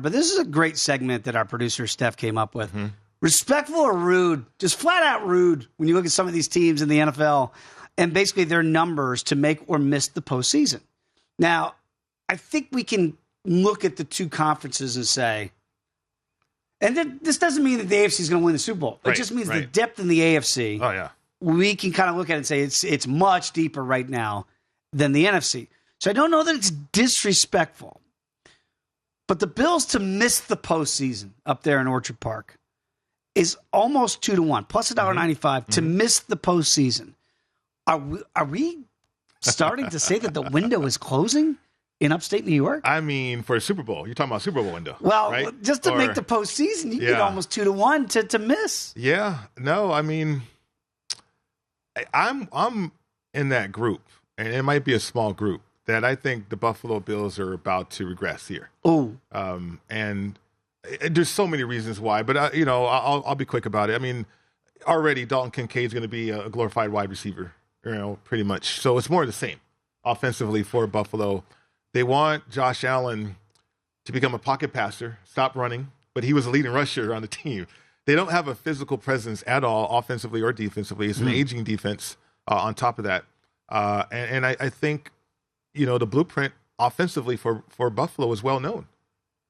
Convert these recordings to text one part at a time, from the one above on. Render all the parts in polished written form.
But this is a great segment that our producer, Steph, came up with. Mm-hmm. Respectful or rude, just flat out rude when you look at some of these teams in the NFL and basically their numbers to make or miss the postseason. Now, I think we can look at the two conferences and say, and this doesn't mean that the AFC is going to win the Super Bowl. It just means the depth in the AFC. Oh, yeah. We can kind of look at it and say it's much deeper right now than the NFC. So I don't know that it's disrespectful. But the Bills to miss the postseason up there in Orchard Park is almost 2-1, plus $1.95 to miss the postseason. Are we starting to say that the window is closing in upstate New York? I mean, for a Super Bowl. You're talking about Super Bowl window. Well, right? just to make the postseason, you get almost 2-1 to miss. Yeah. No, I mean, I'm in that group, and it might be a small group, that I think the Buffalo Bills are about to regress here. Oh. And there's so many reasons why, but I'll be quick about it. I mean, already Dalton Kincaid's going to be a glorified wide receiver, pretty much. So it's more of the same offensively for Buffalo. They want Josh Allen to become a pocket passer, stop running, but he was a leading rusher on the team. They don't have a physical presence at all, offensively or defensively. It's an aging defense on top of that. And I think, the blueprint offensively for Buffalo is well known.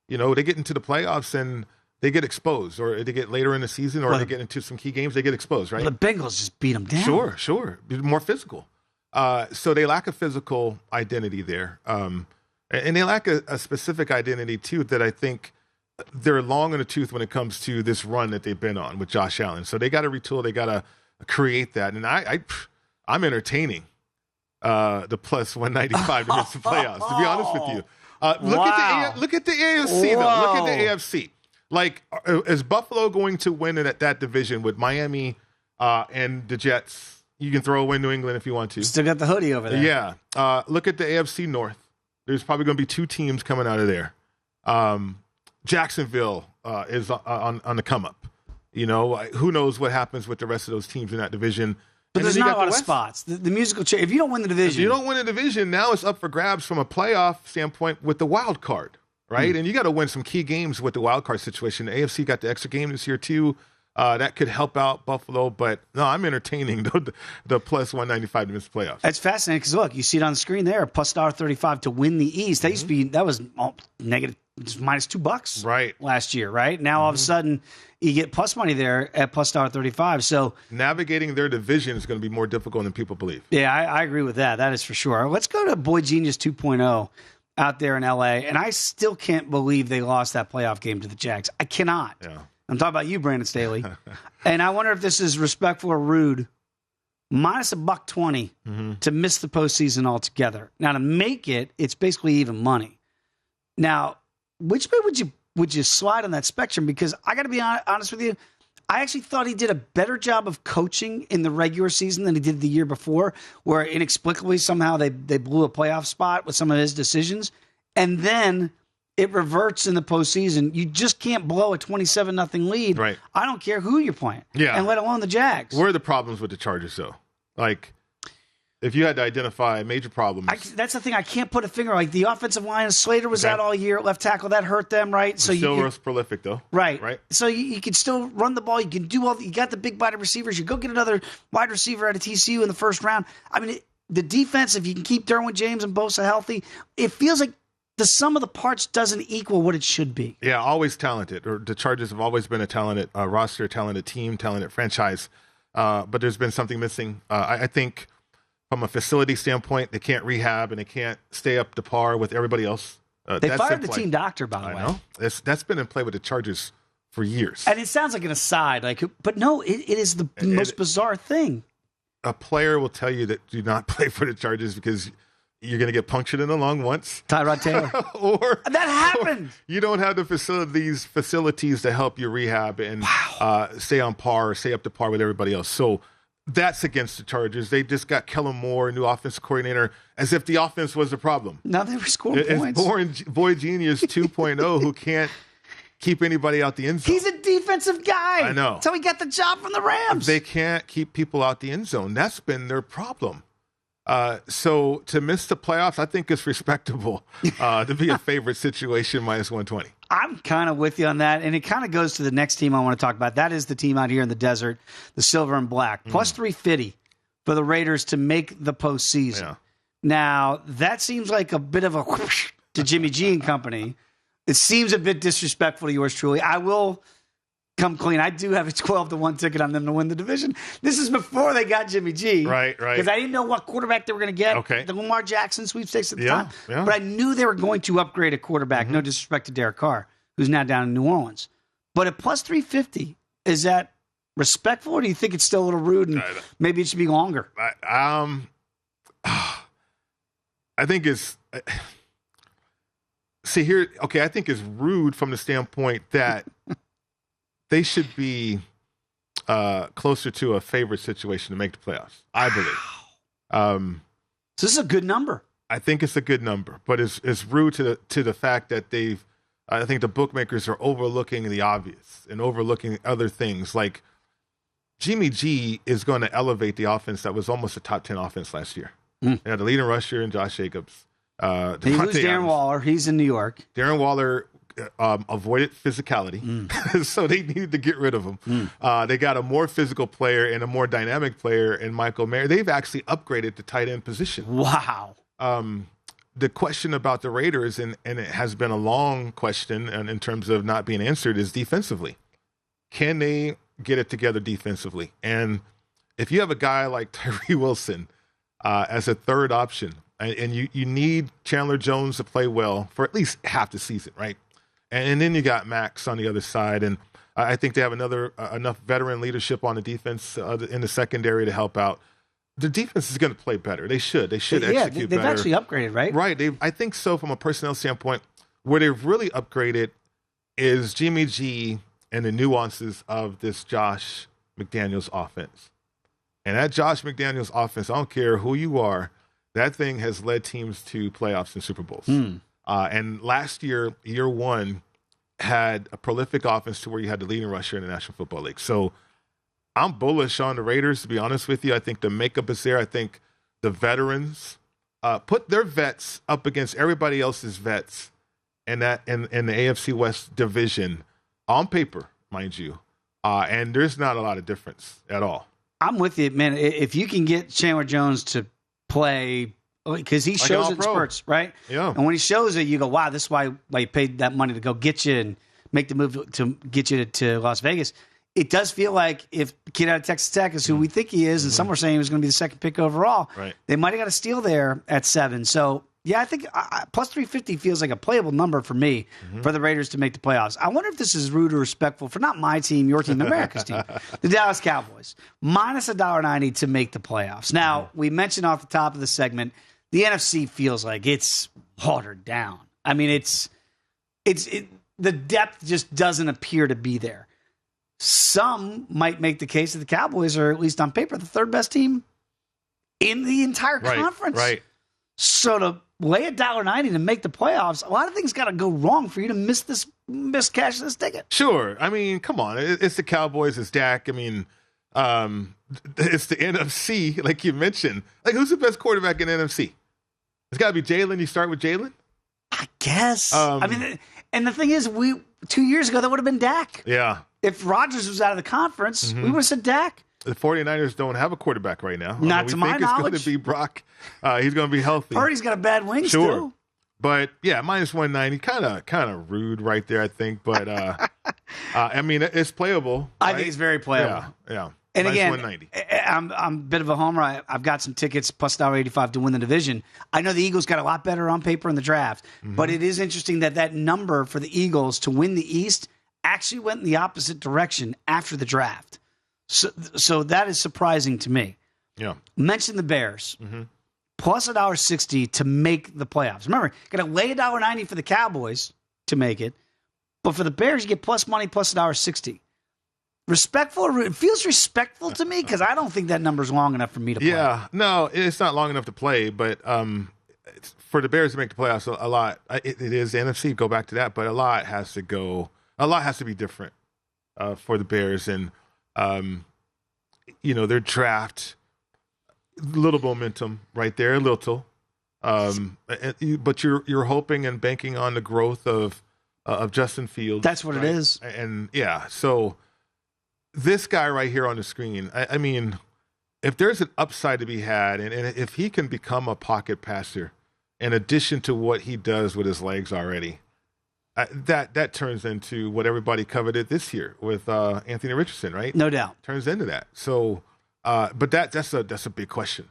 They get into the playoffs and they get exposed, or they get later in the season, or they get into some key games, they get exposed, right? Well, the Bengals just beat them down. Sure. More physical. So they lack a physical identity there. And they lack a specific identity, too, that I think they're long in the tooth when it comes to this run that they've been on with Josh Allen. So they got to retool. They got to create that. And I'm entertaining the plus 195 to miss the playoffs, to be honest with you. Look at the AFC, though. Look at the AFC. Like, is Buffalo going to win at that division with Miami and the Jets? You can throw away New England if you want to. Still got the hoodie over there. Yeah. Look at the AFC North. There's probably going to be two teams coming out of there. Jacksonville is on the come up. Who knows what happens with the rest of those teams in that division. But there's not a lot of spots. The musical chair. If you don't win the division. If you don't win the division, now it's up for grabs from a playoff standpoint with the wild card, right? And you got to win some key games with the wild card situation. The AFC got the extra game this year, too. That could help out Buffalo. But, no, I'm entertaining the plus 195 to miss the playoffs. That's fascinating because, look, you see it on the screen there, plus $1.35 to win the East. That was negative, minus $2 last year, right? Now, all of a sudden, you get plus money there at plus $1.35. So navigating their division is going to be more difficult than people believe. Yeah, I agree with that. That is for sure. Let's go to Boy Genius 2.0 out there in L.A., and I still can't believe they lost that playoff game to the Jags. I cannot. Yeah. I'm talking about you, Brandon Staley. And I wonder if this is respectful or rude. Minus $1.20 to miss the postseason altogether. Now, to make it, it's basically even money. Now, which way would you slide on that spectrum? Because I got to be honest with you, I actually thought he did a better job of coaching in the regular season than he did the year before, where inexplicably somehow they blew a playoff spot with some of his decisions. And then it reverts in the postseason. You just can't blow a 27-0 lead. Right. I don't care who you're playing. Yeah. And let alone the Jags. Where are the problems with the Chargers, though? Like, if you had to identify major problems. That's the thing. I can't put a finger. Like, the offensive line, Slater was out all year at left tackle. That hurt them, right? So still was prolific, though. Right. So you can still run the ball. You can do you got the big body receivers. You go get another wide receiver out of TCU in the first round. I mean, the defense, if you can keep Derwin James and Bosa healthy, it feels like the sum of the parts doesn't equal what it should be. Yeah, always talented. Or the Chargers have always been a talented roster, talented team, talented franchise. But there's been something missing. I think from a facility standpoint, they can't rehab and they can't stay up to par with everybody else. They fired the team doctor, by the way. I know. That's been in play with the Chargers for years. And it sounds like an aside, but no, it is the most bizarre thing. A player will tell you that do not play for the Chargers because you're going to get punctured in the lung once. Tyrod Taylor. or that happened. Or you don't have the facilities to help you rehab and stay on par, stay up to par with everybody else. So that's against the Chargers. They just got Kellen Moore, new offensive coordinator, as if the offense was the problem. Now they were scoring points. It's Boy Genius 2.0 who can't keep anybody out the end zone. He's a defensive guy. I know. That's how he got the job from the Rams. They can't keep people out the end zone. That's been their problem. So to miss the playoffs, I think it's respectable to be a favorite situation minus 120. I'm kind of with you on that, and it kind of goes to the next team I want to talk about. That is the team out here in the desert, the silver and black, plus 350 for the Raiders to make the postseason. Yeah. Now, that seems like a bit of a whoosh to Jimmy G and company. It seems a bit disrespectful to yours truly. I will come clean. I do have a 12-1 ticket on them to win the division. This is before they got Jimmy G. Right. Because I didn't know what quarterback they were going to get. Okay. The Lamar Jackson sweepstakes at the time. Yeah. But I knew they were going to upgrade a quarterback. No disrespect to Derek Carr, who's now down in New Orleans. But at plus 350, is that respectful, or do you think it's still a little rude and maybe it should be longer? I think it's... See here, okay, I think it's rude from the standpoint that they should be closer to a favorite situation to make the playoffs, I believe. So this is a good number. I think it's a good number, but it's rude to the fact that I think the bookmakers are overlooking the obvious and overlooking other things. Like Jimmy G is going to elevate the offense that was almost a top 10 offense last year. They had the leading rusher in Josh Jacobs. They lose Darren Waller. He's in New York. Darren Waller avoided physicality, so they needed to get rid of him. They got a more physical player and a more dynamic player in Michael Mayer. They've actually upgraded the tight end position. Wow. The question about the Raiders, and it has been a long question and in terms of not being answered, is defensively. Can they get it together defensively? And if you have a guy like Tyree Wilson as a third option, and you need Chandler Jones to play well for at least half the season, right? And then you got Max on the other side, and I think they have enough veteran leadership on the defense in the secondary to help out. The defense is going to play better. They should execute better. They've actually upgraded, right? Right. I think so from a personnel standpoint. Where they've really upgraded is Jimmy G and the nuances of this Josh McDaniels offense. And that Josh McDaniels offense, I don't care who you are, that thing has led teams to playoffs and Super Bowls. And last year, year one, had a prolific offense to where you had the leading rusher in the National Football League. So I'm bullish on the Raiders, to be honest with you. I think the makeup is there. I think the veterans put their vets up against everybody else's vets in the AFC West division on paper, mind you. And there's not a lot of difference at all. I'm with you, man. If you can get Chandler Jones to play, because he shows it in spurts, right? Yeah. And when he shows it, you go, wow, this is why you paid that money to go get you and make the move to get you to Las Vegas. It does feel like if the kid out of Texas Tech is who we think he is, and some were saying he was going to be the second pick overall, right, they might have got a steal there at 7. So, yeah, I think plus 350 feels like a playable number for me for the Raiders to make the playoffs. I wonder if this is rude or respectful for not my team, your team, America's team, the Dallas Cowboys, minus $1.90 to make the playoffs. Now, we mentioned off the top of the segment, the NFC feels like it's watered down. I mean, the depth just doesn't appear to be there. Some might make the case that the Cowboys are, at least on paper, the third best team in the entire conference. Right. So to lay $1.90 to make the playoffs, a lot of things got to go wrong for you to miss cash this ticket. Sure. I mean, come on. It's the Cowboys. It's Dak. I mean, it's the NFC, like you mentioned. Like, who's the best quarterback in the NFC? It's got to be Jalen. You start with Jalen? I guess. I mean, and the thing is, 2 years ago, that would have been Dak. Yeah. If Rodgers was out of the conference, we would have said Dak. The 49ers don't have a quarterback right now. Not to my knowledge. It's going to be Brock. He's going to be healthy. Purdy's got a bad wing still. But, yeah, minus 190, kind of rude right there, I think. But, I mean, it's playable. I think it's very playable. Yeah. And minus again, 190. I'm a bit of a homer. I've got some tickets, plus $1.85 to win the division. I know the Eagles got a lot better on paper in the draft. But it is interesting that number for the Eagles to win the East actually went in the opposite direction after the draft. So that is surprising to me. Yeah. Mention the Bears. Plus $1.60 to make the playoffs. Remember, got to lay $1.90 for the Cowboys to make it. But for the Bears, you get plus money, plus $1.60. Respectful? It feels respectful to me because I don't think that number's long enough for me to play. Yeah. No, it's not long enough to play. But for the Bears to make the playoffs, a lot. It is the NFC. Go back to that. But a lot has to go. A lot has to be different for the Bears. And, their draft, little momentum right there, a little. But you're hoping and banking on the growth of Justin Fields. That's what it is. And yeah, so this guy right here on the screen, I mean, if there's an upside to be had, and if he can become a pocket passer in addition to what he does with his legs already, that turns into what everybody coveted this year with Anthony Richardson, right? No doubt. Turns into that. So, but that's a big question.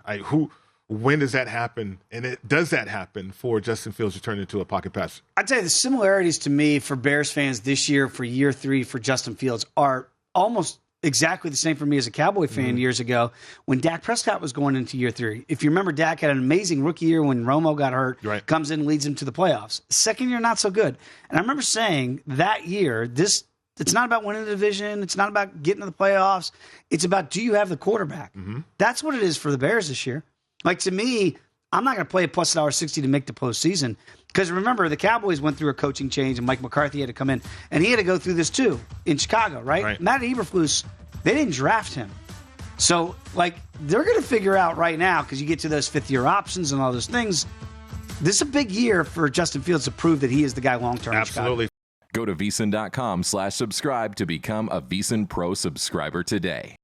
When does that happen? And does that happen for Justin Fields to turn into a pocket passer? I'd tell you the similarities to me for Bears fans this year for year 3 for Justin Fields are almost exactly the same for me as a Cowboy fan years ago when Dak Prescott was going into year 3. If you remember, Dak had an amazing rookie year when Romo got hurt, comes in, leads him to the playoffs. Second year, not so good. And I remember saying that year, it's not about winning the division. It's not about getting to the playoffs. It's about, do you have the quarterback? That's what it is for the Bears this year. Like, to me, I'm not going to play a plus $1.60 to make the postseason. Because remember, the Cowboys went through a coaching change, and Mike McCarthy had to come in. And he had to go through this, too, in Chicago, right? Matt Eberflus, they didn't draft him. So, like, they're going to figure out right now, because you get to those fifth-year options and all those things, this is a big year for Justin Fields to prove that he is the guy long-term. Absolutely. Go to VSiN.com/subscribe to become a VSiN Pro subscriber today.